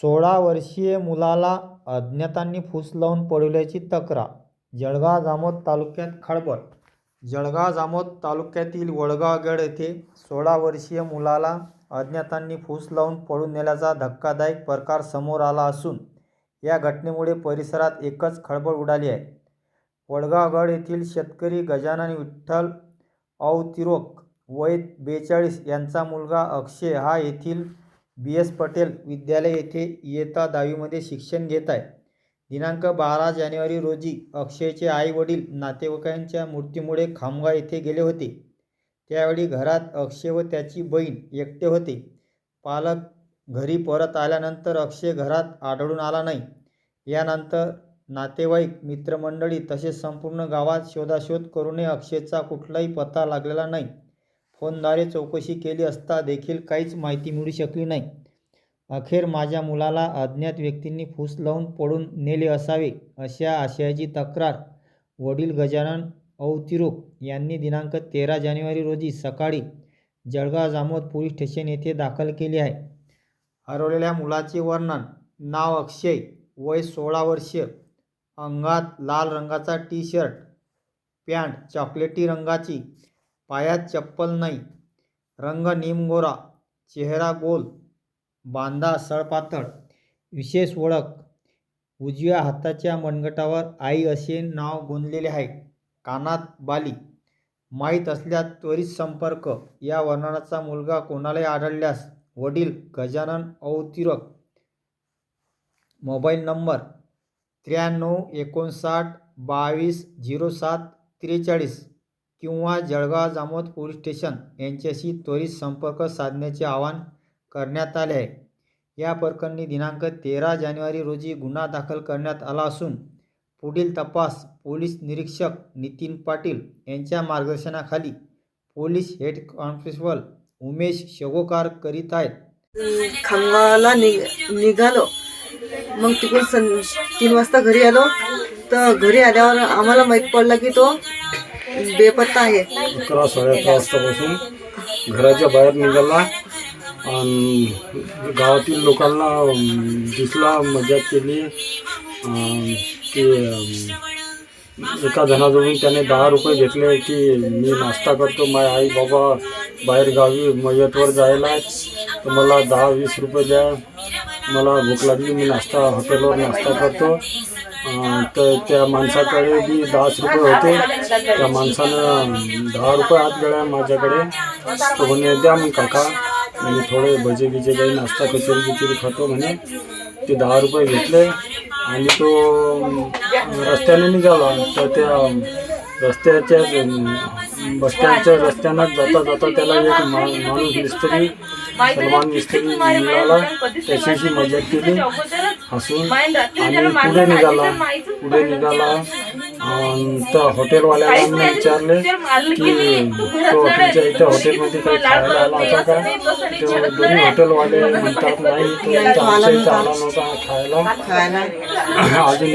16 वर्षीय मुलाला अज्ञातांनी फूस लावून पळवल्याची तक्रार. जळगाव जामोद तालुक्यात खळबळ. जळगाव जामोद तालुक्यातील वडगावगड येथे 16 वर्षीय मुलाला अज्ञातांनी फूस लावून पळून नेल्याचा धक्कादायक प्रकार समोर आला असून या घटनेमुळे परिसरात एकच खळबळ उडाली आहे. वडगावगड येथील शेतकरी गजानन विठ्ठल औतिरोक वय 42 यांचा मुलगा अक्षय हा येथील BS पटेल विद्यालय येथे इयत्ता 10वी मध्ये शिक्षण घेत आहे. दिनांक 12 जानेवारी रोजी अक्षयचे आई वडील नातेवाईकांच्या मृत्यूमुळे खामगाव येथे गेले होते. त्यावेळी घरात अक्षय व त्याची बहीण एकटे होते. पालक घरी परत आल्यानंतर अक्षय घरात आढळून आला नाही. यानंतर नातेवाईक, मित्रमंडळी तसेच संपूर्ण गावात शोधाशोध करूनही अक्षयचा कुठलाही पत्ता लागलेला नाही. फोनद्वारे चौकशी केली असता देखील काहीच माहिती मिळू शकली नाही. अखेर माझ्या मुलाला अज्ञात व्यक्तींनी फूस लावून पळून नेले असावे अशा आशयाची तक्रार वडील गजानन औतिरोक यांनी दिनांक 13 जानेवारी रोजी सकाळी जळगाव जामोद पोलीस स्टेशन येथे दाखल केली आहे. हरवलेल्या मुलाचे वर्णन: नाव अक्षय, वय 16 वर्षे, अंगात लाल रंगाचा टी-शर्ट, पॅन्ट चॉकलेटी रंगाची, पायात चप्पल नाही, रंग निमगोरा, चेहरा गोल, बांधा सळपातळ. विशेष ओळख: उजव्या हाताच्या मनगटावर आई असे नाव गोंदलेले आहे, कानात बाली. माहीत असल्यास त्वरित संपर्क. या वर्णनाचा मुलगा कोणालाही आढळल्यास वडील गजानन औतिरोक, मोबाईल नंबर 9359 22 07 43 किंवा जळगाव जामोद पोलीस स्टेशन यांच्याशी त्वरित संपर्क साधण्याचे आवाहन करण्यात आले आहे. या प्रकरणी दिनांक 13 जानेवारी रोजी गुन्हा दाखल करण्यात आला असून पुढील तपास पोलीस निरीक्षक नितीन पाटील यांच्या मार्गदर्शनाखाली police head constable Umesh Shegokar करीत आहेत. खामगावला निघालो. मग तिकडून 3 वाजता घरी आलो. तर घरी आल्यावर आम्हाला माहीत पडलं की तो बेपत्ता आहे. 11 साडे 11 वाजतापासून घराच्या बाहेर निघाला आणि गावातील लोकांना दिसला. मजा केली की एका जणाजवळून त्याने 10 रुपये घेतले की मी नाश्ता करतो, माझे आई बाबा बाहेर गावी मयतवर जायला, तर मला 10-20 रुपये द्या, मला भूक लागली, मी हॉटेलवर नाश्ता करतो. तर त्या माणसाकडे बी 10 रुपये होते. त्या माणसानं 10 रुपये हात गळ्या माझ्याकडे. तो म्हणे द्या मग काका, मी थोडे भजे गिजे काही नाश्ता कचोरी खातो म्हणे. ते 10 रुपये घेतले आणि तो रस्त्याने निघाला. तर त्या बसस्टँडच्या रस्त्यानं जाता त्याला एक माणूस मिस्त्री, सलमान मिस्त्री मिळाला. त्याच्याशी मजा केली हसून आणि पुढे निघाला. तर हॉटेलवाल्याला विचारले की तो तुमच्या इथं हॉटेलमध्ये काही खायला आला होता का? तेव्हा दोन्ही हॉटेलवाले म्हणतात नाही, तो आमच्या इथं आला नव्हता खायला. अजून